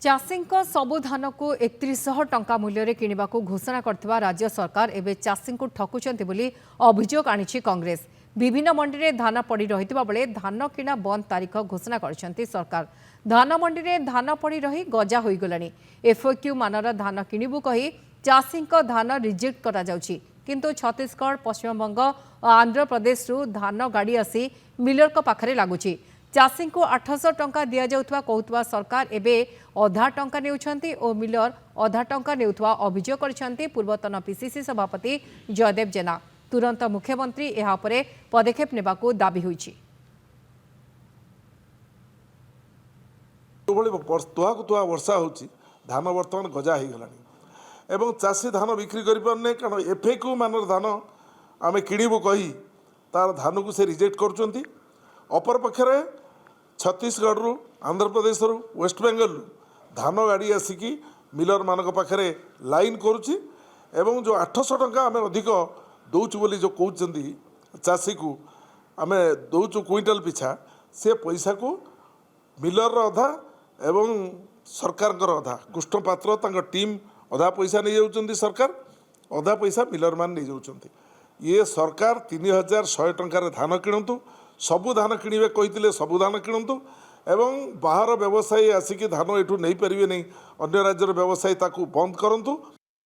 चाषी सबु धान को 3100 टंका मूल्य किणवा घोषणा करथिबा राज्य सरकार एवं चाषी को ठकुचंती बोली अभियोग आनिछि कांग्रेस। विभिन्न मंडी में धान पड़ी रहितिबा बेले धान किणा बंद तारीख घोषणा करछंती सरकार। धान मंडी में धान पड़ी रही गजा होई गलानी। एफओक्यू मानर धान किणिबु कही चाषी धान रिजेक्ट करा जाउछि, किंतु छत्तीसगढ़, पश्चिमबंग और आंध्र प्रदेश धान गाड़ी आसी मिलर पाखरे लागुछि। चाषी को 800 टंका दि जाउथवा कहउथवा सरकार एबे अधा टंका नेउछंती और मिलर अधा टंका नेउथवा अभियोग करछंती पूर्वतन पीसीसी सभापति जयदेव जेना। तुरंत मुख्यमंत्री एहा परे पदक्षेप नेबाको दाबी होईछि। तुआ वर्षा होची धान वर्तमान गजा हो गलानी एवं चाषी धान बिक्री करि पारने कारण एफएक्यू मानर धान आमे किणिबु कही तार धान को से रिजेक्ट करछंती। अपर पक्षरे छत्तीसगढ़ रु, आंध्र प्रदेश रु, वेस्ट बेंगल रु धान गाड़ी आसिकी मिलर मानक पाखरे लाइन करुची एवं जो 800 टंका आमे अधिक दौचु बोली जो कहउचंती चाषी को आमे दौचु क्विंटल पिछा से पैसा को मिलर अधा एवं सरकार अधा कृष्ण पात्र तांका टीम अधा पैसा नहीं जाउचंती, सरकार अधा पैसा मिलर मान नहीं जाउचंती। ये सरकार 3100 टंकार धान किणतु, सबु धान किणवे कही सबु धान किणतु एवं बाहर व्यवसायी आसिक धान एठू नहीं पारे नहीं, अन्य राज्यर व्यवसायी ताकू बंद करंतु।